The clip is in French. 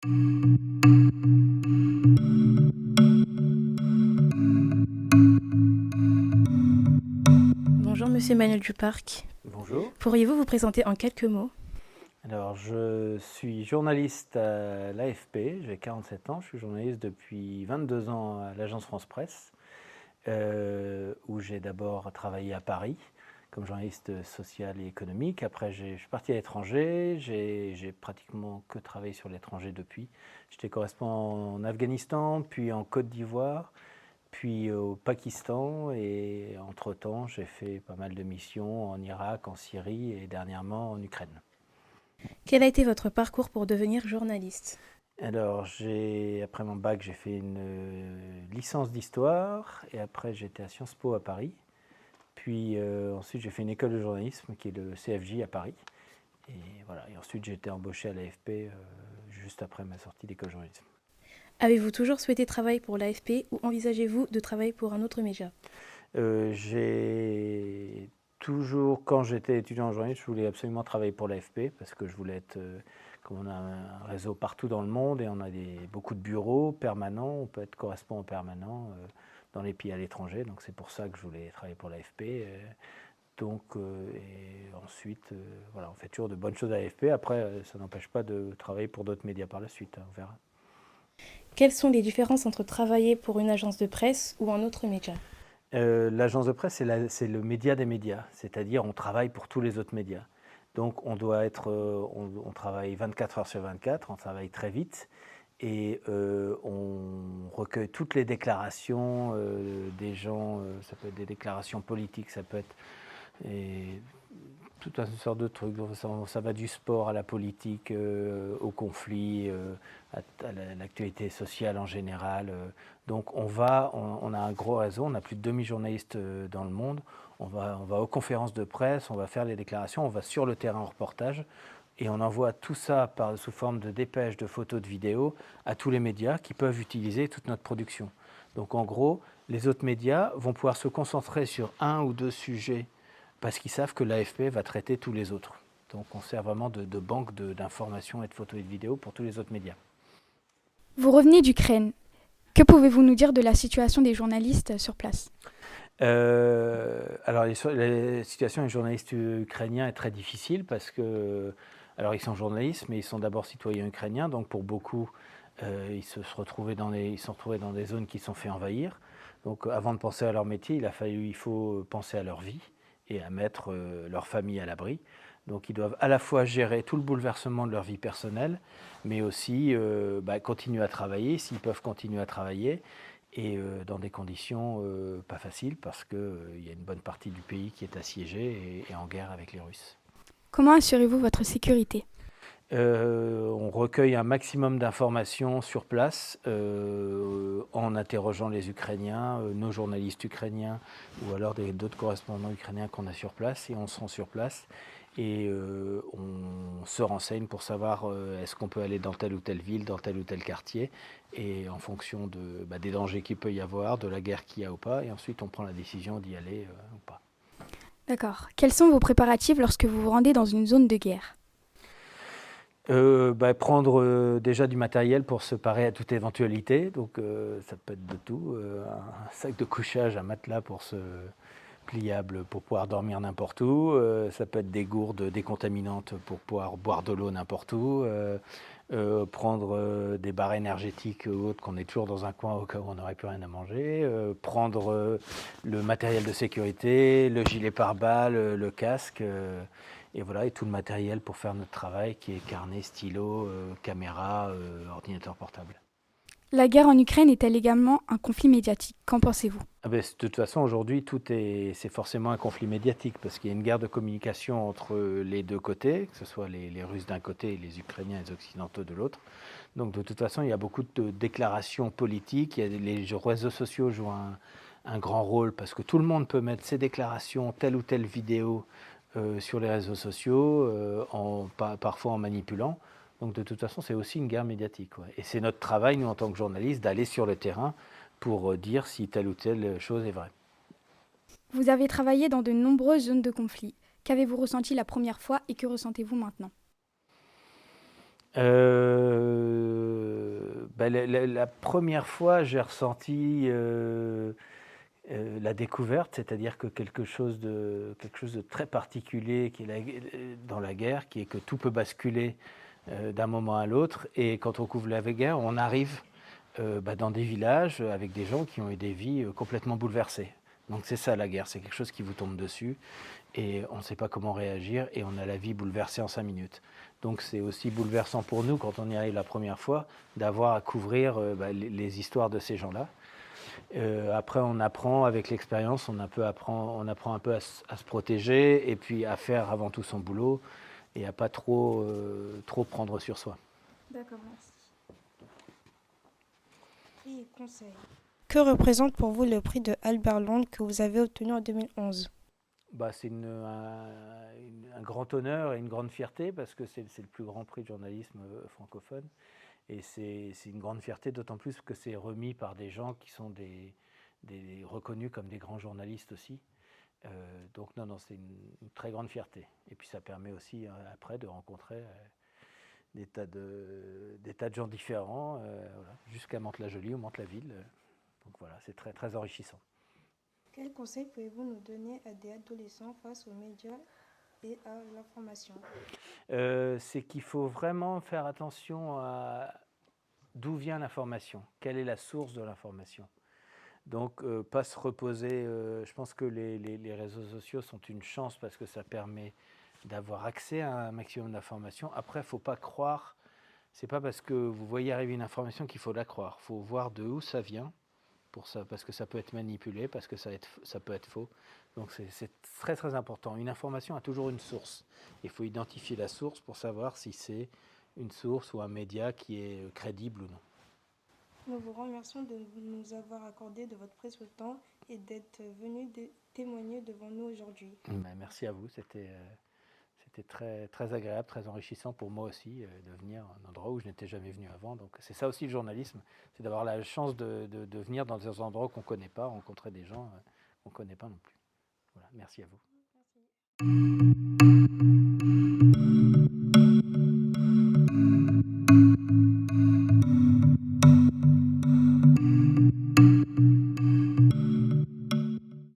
Bonjour Monsieur Emmanuel Duparc. Bonjour. Pourriez-vous vous présenter en quelques mots? Alors, je suis journaliste à l'AFP, j'ai 47 ans, je suis journaliste depuis 22 ans à l'agence France Presse, où j'ai d'abord travaillé à Paris comme journaliste social et économique. Après, je suis parti à l'étranger, j'ai pratiquement que travaillé sur l'étranger depuis. J'étais correspondant en Afghanistan, puis en Côte d'Ivoire, puis au Pakistan, et entre-temps, j'ai fait pas mal de missions en Irak, en Syrie et dernièrement en Ukraine. Quel a été votre parcours pour devenir journaliste? Alors, après mon bac, j'ai fait une licence d'histoire et après j'étais à Sciences Po à Paris. Puis ensuite, j'ai fait une école de journalisme qui est le CFJ à Paris. Et voilà. Et ensuite, j'ai été embauché à l'AFP juste après ma sortie d'école de journalisme. Avez-vous toujours souhaité travailler pour l'AFP ou envisagez-vous de travailler pour un autre média? J'ai toujours, quand j'étais étudiant en journalisme, je voulais absolument travailler pour l'AFP parce que je voulais être, comme on a un réseau partout dans le monde et on a beaucoup de bureaux permanents, on peut être correspondant permanent dans les pays à l'étranger, donc c'est pour ça que je voulais travailler pour l'AFP. Et ensuite, voilà, on fait toujours de bonnes choses à l'AFP. Après, ça n'empêche pas de travailler pour d'autres médias par la suite, hein, on verra. Quelles sont les différences entre travailler pour une agence de presse ou un autre média? L'agence de presse, c'est le média des médias, c'est-à-dire on travaille pour tous les autres médias. Donc on travaille 24 heures sur 24, on travaille très vite et on recueille toutes les déclarations des gens, ça peut être des déclarations politiques, ça peut être et toute une sorte de trucs. Ça va du sport à la politique, au conflit, à l'actualité sociale en général. Donc on a un gros réseau, on a plus de 2000 journalistes dans le monde. On va aux conférences de presse, on va faire les déclarations, on va sur le terrain en reportage. Et on envoie tout ça sous forme de dépêches, de photos, de vidéos à tous les médias qui peuvent utiliser toute notre production. Donc en gros, les autres médias vont pouvoir se concentrer sur un ou deux sujets parce qu'ils savent que l'AFP va traiter tous les autres. Donc on sert vraiment de banque d'informations et de photos et de vidéos pour tous les autres médias. Vous revenez d'Ukraine. Que pouvez-vous nous dire de la situation des journalistes sur place? Alors la situation des journalistes ukrainiens est très difficile parce que, alors ils sont journalistes, mais ils sont d'abord citoyens ukrainiens, donc pour beaucoup, ils sont retrouvés dans des zones qui sont fait envahir. Donc avant de penser à leur métier, il faut penser à leur vie et à mettre leur famille à l'abri. Donc ils doivent à la fois gérer tout le bouleversement de leur vie personnelle, mais aussi continuer à travailler s'ils peuvent continuer à travailler et dans des conditions pas faciles parce qu'il y a une bonne partie du pays qui est assiégée et en guerre avec les Russes. Comment assurez-vous votre sécurité? On recueille un maximum d'informations sur place en interrogeant les Ukrainiens, nos journalistes ukrainiens ou alors d'autres correspondants ukrainiens qu'on a sur place et on se rend sur place et on se renseigne pour savoir est-ce qu'on peut aller dans telle ou telle ville, dans tel ou tel quartier et en fonction des dangers qu'il peut y avoir, de la guerre qu'il y a ou pas et ensuite on prend la décision d'y aller ou pas. D'accord. Quels sont vos préparatifs lorsque vous vous rendez dans une zone de guerre? Prendre déjà du matériel pour se parer à toute éventualité. Donc ça peut être de tout. Un sac de couchage, un matelas pliable pour pouvoir dormir n'importe où. Ça peut être des gourdes décontaminantes pour pouvoir boire de l'eau n'importe où. Prendre des barres énergétiques ou autres qu'on est toujours dans un coin au cas où on n'aurait plus rien à manger. Prendre le matériel de sécurité, le gilet pare-balles, le casque. Et voilà, et tout le matériel pour faire notre travail qui est carnet, stylo, caméra, ordinateur portable. La guerre en Ukraine est-elle également un conflit médiatique? Qu'en pensez-vous? De toute façon, aujourd'hui, c'est forcément un conflit médiatique parce qu'il y a une guerre de communication entre les deux côtés, que ce soit les Russes d'un côté et les Ukrainiens et les Occidentaux de l'autre. Donc de toute façon, il y a beaucoup de déclarations politiques. Les réseaux sociaux jouent un grand rôle parce que tout le monde peut mettre ses déclarations, telle ou telle vidéo sur les réseaux sociaux, parfois en manipulant. Donc de toute façon, c'est aussi une guerre médiatique. Ouais. Et c'est notre travail, nous, en tant que journalistes, d'aller sur le terrain pour dire si telle ou telle chose est vraie. Vous avez travaillé dans de nombreuses zones de conflit. Qu'avez-vous ressenti la première fois et que ressentez-vous maintenant? La première fois, j'ai ressenti la découverte, c'est-à-dire que quelque chose de très particulier qui est dans la guerre, qui est que tout peut basculer d'un moment à l'autre. Et quand on couvre la guerre, on arrive dans des villages avec des gens qui ont eu des vies complètement bouleversées. Donc c'est ça la guerre, c'est quelque chose qui vous tombe dessus et on ne sait pas comment réagir et on a la vie bouleversée en 5 minutes. Donc c'est aussi bouleversant pour nous quand on y arrive la première fois d'avoir à couvrir les histoires de ces gens-là. Après on apprend avec l'expérience, on apprend un peu à se protéger et puis à faire avant tout son boulot et à pas trop prendre sur soi. D'accord, merci. Prix et conseils. Que représente pour vous le prix de Albert Londres que vous avez obtenu en 2011 ? C'est un grand honneur et une grande fierté parce que c'est le plus grand prix de journalisme francophone. Et c'est une grande fierté, d'autant plus que c'est remis par des gens qui sont reconnus comme des grands journalistes aussi. Donc non, c'est une très grande fierté. Et puis ça permet aussi après de rencontrer des tas de gens différents, voilà, jusqu'à Mantes-la-Jolie ou Mantes-la-Ville. Donc voilà, c'est très, très enrichissant. Quels conseils pouvez-vous nous donner à des adolescents face aux médias et à l'information ? C'est qu'il faut vraiment faire attention à d'où vient l'information, quelle est la source de l'information. Donc, pas se reposer. Je pense que les réseaux sociaux sont une chance parce que ça permet d'avoir accès à un maximum d'informations. Après, il ne faut pas croire. C'est pas parce que vous voyez arriver une information qu'il faut la croire. Il faut voir de où ça vient, parce que ça peut être manipulé, parce que ça peut être faux. Donc c'est très très important. Une information a toujours une source. Il faut identifier la source pour savoir si c'est une source ou un média qui est crédible ou non. Nous vous remercions de nous avoir accordé de votre précieux temps et d'être venu témoigner devant nous aujourd'hui. Merci à vous, c'était très, très agréable, très enrichissant pour moi aussi de venir à un endroit où je n'étais jamais venu avant. Donc c'est ça aussi le journalisme, c'est d'avoir la chance de venir dans des endroits qu'on ne connaît pas, rencontrer des gens qu'on ne connaît pas non plus. Voilà, merci à vous. Merci.